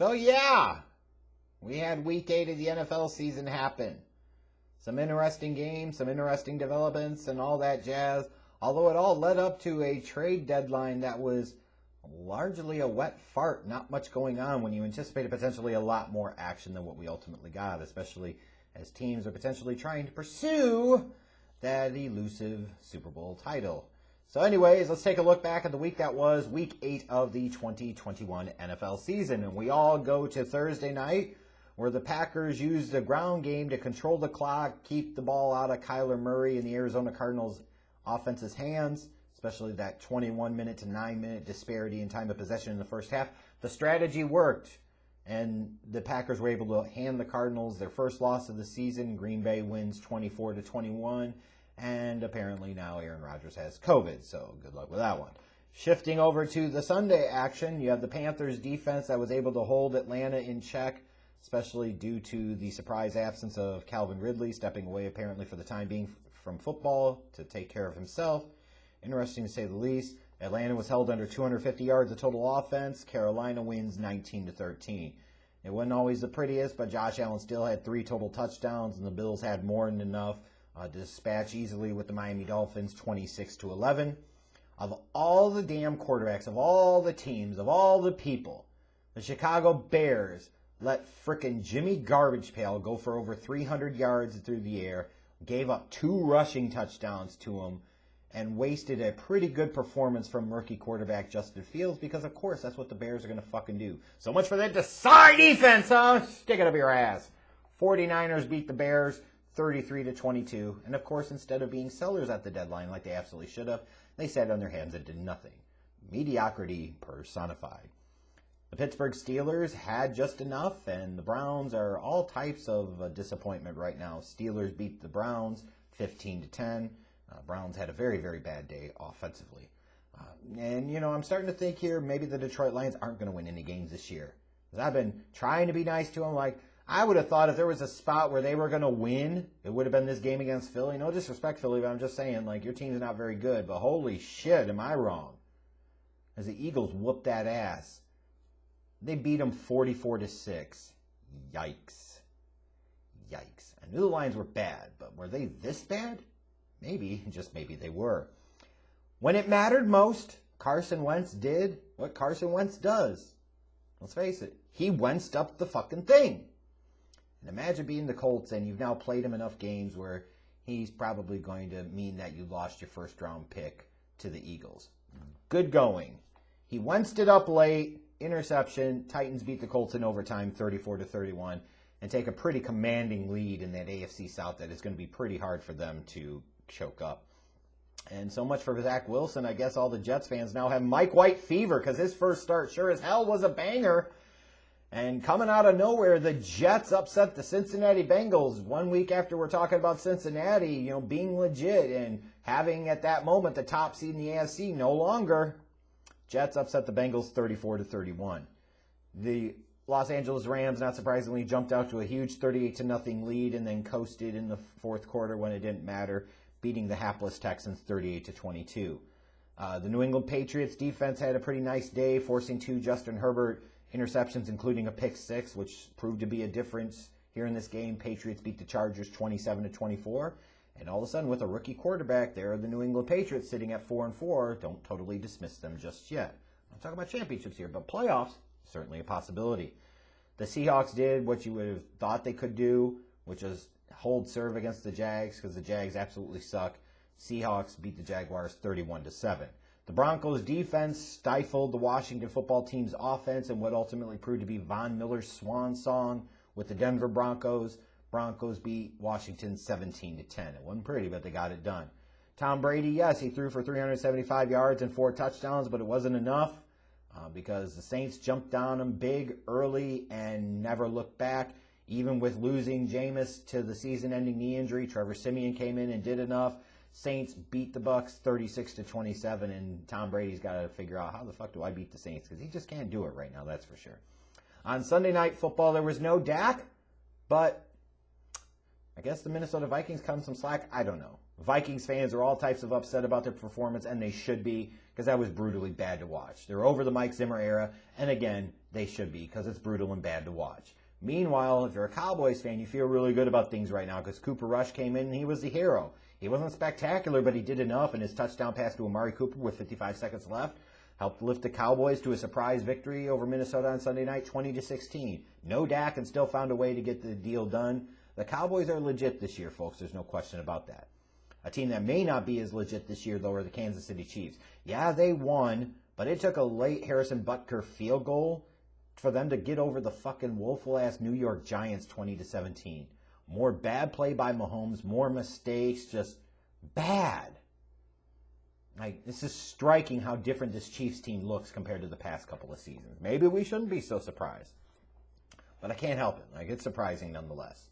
So yeah, we had week 8 of the NFL season happen. Some interesting games, some interesting developments, and all that jazz. Although it all led up to a trade deadline that was largely a wet fart. Not much going on when you anticipated potentially a lot more action than what we ultimately got, especially as teams are potentially trying to pursue that elusive Super Bowl title. So anyways, let's take a look back at the week that was week 8 of the 2021 NFL season. And we all go to Thursday night, where the Packers used the ground game to control the clock, keep the ball out of Kyler Murray and the Arizona Cardinals offense's hands, especially that 21-minute to 9-minute disparity in time of possession in the first half. The strategy worked, and the Packers were able to hand the Cardinals their first loss of the season. Green Bay wins 24-21, and apparently now Aaron Rodgers has COVID, so good luck with that one. Shifting over to the Sunday action, you have the Panthers defense that was able to hold Atlanta in check, especially due to the surprise absence of Calvin Ridley, stepping away apparently for the time being from football to take care of himself. Interesting to say the least. Atlanta was held under 250 yards of total offense. Carolina wins 19-13. It wasn't always the prettiest, but Josh Allen still had 3 total touchdowns, and the Bills had more than enough to dispatch easily with the Miami Dolphins 26-11. Of all the damn quarterbacks, of all the teams, of all the people, the Chicago Bears let frickin' Jimmy Garbage Pail go for over 300 yards through the air, gave up 2 rushing touchdowns to him, and wasted a pretty good performance from rookie quarterback Justin Fields, because of course that's what the Bears are going to fucking do. So much for that Desai defense, huh? Stick it up your ass. 49ers beat the Bears 33-22, and of course instead of being sellers at the deadline like they absolutely should have, they sat on their hands and did nothing. Mediocrity personified. The Pittsburgh Steelers had just enough, and the Browns are all types of disappointment right now. Steelers beat the Browns 15-10. Browns had a very, very bad day offensively. And, I'm starting to think here maybe the Detroit Lions aren't going to win any games this year. Because I've been trying to be nice to them. Like, I would have thought if there was a spot where they were going to win, it would have been this game against Philly. No disrespect, Philly, but I'm just saying, like, your team's not very good. But holy shit, am I wrong? As the Eagles whooped that ass. They beat them 44-6. Yikes. Yikes. I knew the Lions were bad, but were they this bad? Maybe, just maybe they were. When it mattered most, Carson Wentz did what Carson Wentz does. Let's face it, he Wentzed up the fucking thing. And imagine being the Colts and you've now played him enough games where he's probably going to mean that you lost your first round pick to the Eagles. Good going. He Wentzed it up late, interception. Titans beat the Colts in overtime 34-31 and take a pretty commanding lead in that AFC South that is going to be pretty hard for them to choke up. And so much for Zach Wilson. I guess all the Jets fans now have Mike White fever because his first start sure as hell was a banger. And coming out of nowhere, the Jets upset the Cincinnati Bengals 1 week after we're talking about Cincinnati, being legit and having at that moment the top seed in the AFC. No longer. Jets upset the Bengals 34-31. The Los Angeles Rams, not surprisingly, jumped out to a huge 38-0 lead and then coasted in the fourth quarter when it didn't matter, beating the hapless Texans 38-22. The New England Patriots defense had a pretty nice day, forcing 2 Justin Herbert interceptions, including a pick 6, which proved to be a difference here in this game. Patriots beat the Chargers 27-24. And all of a sudden, with a rookie quarterback, there are the New England Patriots sitting at 4-4. Don't totally dismiss them just yet. I'm talking about championships here, but playoffs, certainly a possibility. The Seahawks did what you would have thought they could do, which is hold serve against the Jags, because the Jags absolutely suck. Seahawks beat the Jaguars 31-7. The Broncos defense stifled the Washington football team's offense in what ultimately proved to be Von Miller's swan song with the Denver Broncos. Broncos beat Washington 17-10. It wasn't pretty, but they got it done. Tom Brady, yes, he threw for 375 yards and 4 touchdowns, but it wasn't enough because the Saints jumped on him big early and never looked back. Even with losing Jameis to the season-ending knee injury, Trevor Siemian came in and did enough. Saints beat the Bucs 36-27, and Tom Brady's got to figure out how the fuck do I beat the Saints, because he just can't do it right now, that's for sure. On Sunday Night Football, there was no Dak, but I guess the Minnesota Vikings cut him some slack. I don't know. Vikings fans are all types of upset about their performance, and they should be, because that was brutally bad to watch. They're over the Mike Zimmer era, and again, they should be, because it's brutal and bad to watch. Meanwhile, if you're a Cowboys fan, you feel really good about things right now, because Cooper Rush came in and he was the hero. He wasn't spectacular, but he did enough, and his touchdown pass to Amari Cooper with 55 seconds left helped lift the Cowboys to a surprise victory over Minnesota on Sunday night, 20-16. No Dak, and still found a way to get the deal done. The Cowboys are legit this year, folks. There's no question about that. A team that may not be as legit this year, though, are the Kansas City Chiefs. Yeah, they won, but it took a late Harrison Butker field goal for them to get over the fucking woeful-ass New York Giants 20-17. More bad play by Mahomes, more mistakes, just bad. Like, this is striking how different this Chiefs team looks compared to the past couple of seasons. Maybe we shouldn't be so surprised. But I can't help it. Like, it's surprising nonetheless.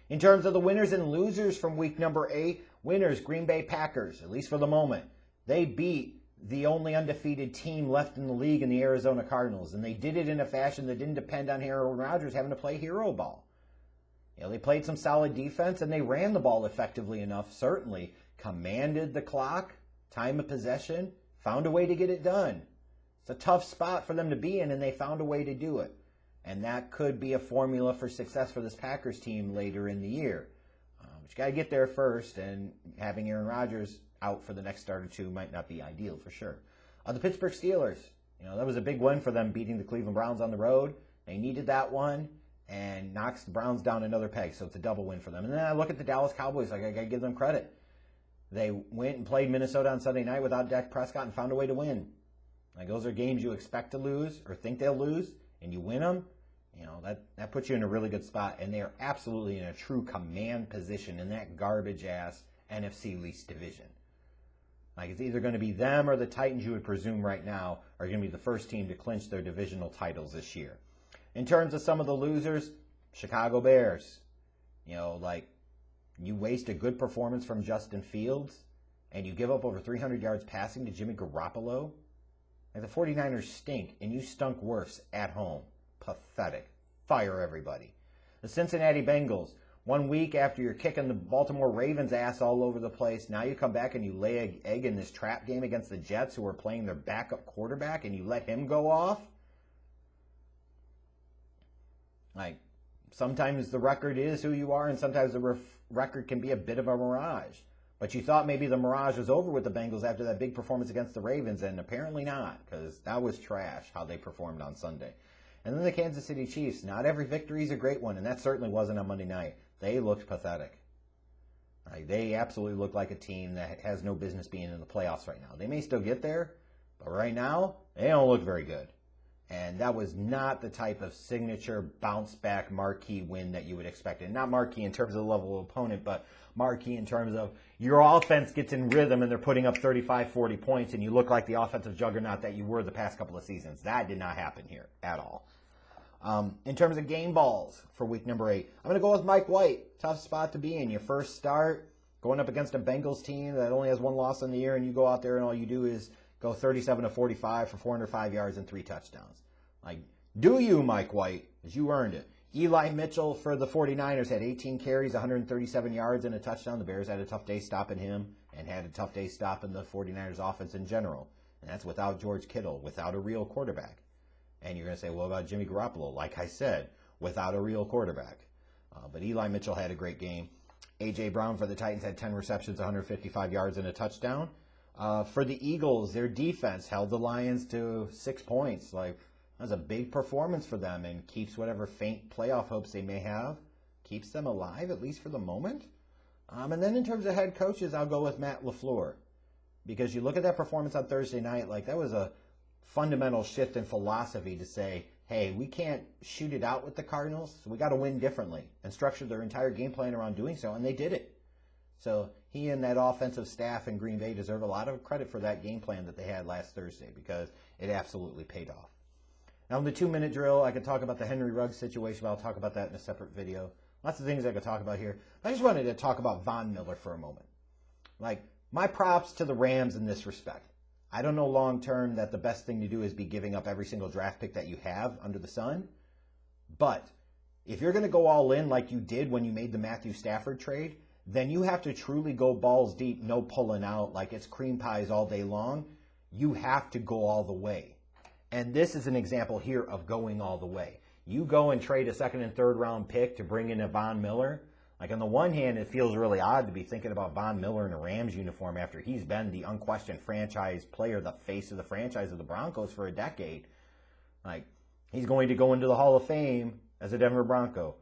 In terms of the winners and losers from week number 8, winners, Green Bay Packers, at least for the moment. They beat the only undefeated team left in the league in the Arizona Cardinals, and they did it in a fashion that didn't depend on Aaron Rodgers having to play hero ball. You know, they played some solid defense, and they ran the ball effectively enough, certainly. Commanded the clock, time of possession, found a way to get it done. It's a tough spot for them to be in, and they found a way to do it. And that could be a formula for success for this Packers team later in the year. But you got to get there first, and having Aaron Rodgers out for the next start or two might not be ideal for sure. The Pittsburgh Steelers, you know, that was a big win for them, beating the Cleveland Browns on the road. They needed that one, and knocks the Browns down another peg, so it's a double win for them. And then I look at the Dallas Cowboys, like, I got to give them credit. They went and played Minnesota on Sunday night without Dak Prescott and found a way to win. Like, those are games you expect to lose or think they'll lose, and you win them. You know, that puts you in a really good spot, and they are absolutely in a true command position in that garbage-ass NFC least division. Like, it's either going to be them or the Titans, you would presume right now, are going to be the first team to clinch their divisional titles this year. In terms of some of the losers, Chicago Bears. You know, like, you waste a good performance from Justin Fields, and you give up over 300 yards passing to Jimmy Garoppolo. Like, the 49ers stink, and you stunk worse at home. Pathetic. Fire everybody. The Cincinnati Bengals, 1 week after you're kicking the Baltimore Ravens' ass all over the place, now you come back and you lay an egg in this trap game against the Jets, who are playing their backup quarterback, and you let him go off? Like, sometimes the record is who you are, and sometimes the record can be a bit of a mirage. But you thought maybe the mirage was over with the Bengals after that big performance against the Ravens, and apparently not, because that was trash how they performed on Sunday. And then the Kansas City Chiefs. Not every victory is a great one, and that certainly wasn't on Monday night. They looked pathetic. Like, they absolutely look like a team that has no business being in the playoffs right now. They may still get there, but right now, they don't look very good. And that was not the type of signature bounce-back marquee win that you would expect. And not marquee in terms of the level of opponent, but marquee in terms of your offense gets in rhythm and they're putting up 35, 40 points, and you look like the offensive juggernaut that you were the past couple of seasons. That did not happen here at all. In terms of game balls for week number 8, I'm going to go with Mike White. Tough spot to be in. Your first start, going up against a Bengals team that only has one loss in the year, and you go out there and all you do is go 37-45 for 405 yards and 3 touchdowns. Like, do you, Mike White, as you earned it. Eli Mitchell for the 49ers had 18 carries, 137 yards, and a touchdown. The Bears had a tough day stopping him and had a tough day stopping the 49ers offense in general. And that's without George Kittle, without a real quarterback. And you're going to say, well, about Jimmy Garoppolo? Like I said, without a real quarterback. But Eli Mitchell had a great game. A.J. Brown for the Titans had 10 receptions, 155 yards, and a touchdown. For the Eagles, their defense held the Lions to 6 points. Like, that was a big performance for them and keeps whatever faint playoff hopes they may have, keeps them alive, at least for the moment. And then in terms of head coaches, I'll go with Matt LaFleur. Because you look at that performance on Thursday night, like, that was a fundamental shift in philosophy to say, hey, we can't shoot it out with the Cardinals, so we got to win differently, and structure their entire game plan around doing so, and they did it. So he and that offensive staff in Green Bay deserve a lot of credit for that game plan that they had last Thursday, because it absolutely paid off. Now, in the 2-minute drill, I could talk about the Henry Ruggs situation, but I'll talk about that in a separate video. Lots of things I could talk about here. I just wanted to talk about Von Miller for a moment. Like, my props to the Rams in this respect. I don't know long-term that the best thing to do is be giving up every single draft pick that you have under the sun. But if you're going to go all in like you did when you made the Matthew Stafford trade, then you have to truly go balls deep, no pulling out, like it's cream pies all day long. you have to go all the way. And this is an example here of going all the way. You go and trade a second and third round pick to bring in a Von Miller. Like, on the one hand, it feels really odd to be thinking about Von Miller in a Rams uniform after he's been the unquestioned franchise player, the face of the franchise of the Broncos for a decade. Like, he's going to go into the Hall of Fame as a Denver Bronco.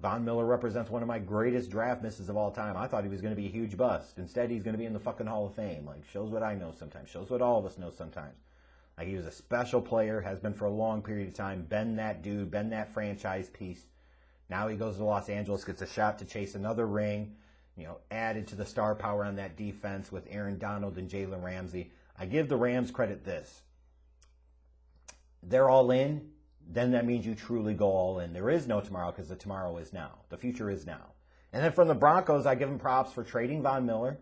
Von Miller represents one of my greatest draft misses of all time. I thought he was going to be a huge bust. Instead, he's going to be in the fucking Hall of Fame. Like, shows what I know sometimes. Shows what all of us know sometimes. Like, he was a special player, has been for a long period of time, been that dude, been that franchise piece. Now he goes to Los Angeles, gets a shot to chase another ring, added to the star power on that defense with Aaron Donald and Jalen Ramsey. I give the Rams credit this. They're all in, then that means you truly go all in. There is no tomorrow because the tomorrow is now. The future is now. And then from the Broncos, I give them props for trading Von Miller,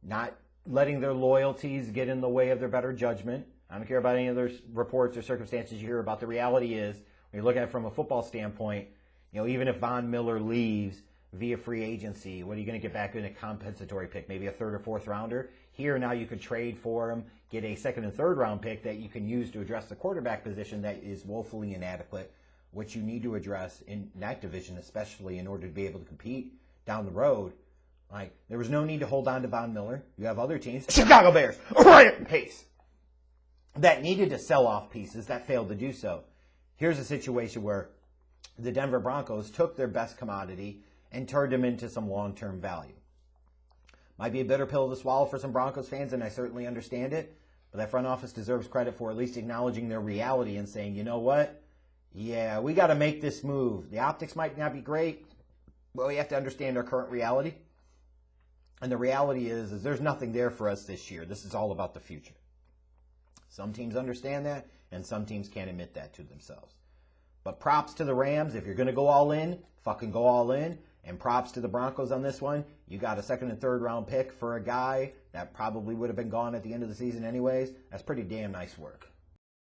not letting their loyalties get in the way of their better judgment. I don't care about any other reports or circumstances you hear about. The reality is, when you look at it from a football standpoint, even if Von Miller leaves via free agency, what are you going to get back in a compensatory pick? Maybe a third or fourth rounder? Here, now you could trade for him, get a second and third round pick that you can use to address the quarterback position that is woefully inadequate, which you need to address in that division, especially in order to be able to compete down the road. Like, there was no need to hold on to Von Miller. You have other teams, Chicago Bears, Ryan Pace, that needed to sell off pieces that failed to do so. Here's a situation where the Denver Broncos took their best commodity and turned him into some long-term value. Might be a bitter pill to swallow for some Broncos fans, and I certainly understand it, but that front office deserves credit for at least acknowledging their reality and saying, you know what? Yeah, we got to make this move. The optics might not be great, but we have to understand our current reality. And the reality is there's nothing there for us this year. This is all about the future. Some teams understand that, and some teams can't admit that to themselves. But props to the Rams. If you're going to go all in, fucking go all in. And props to the Broncos on this one. You got a second and third round pick for a guy that probably would have been gone at the end of the season anyways. That's pretty damn nice work.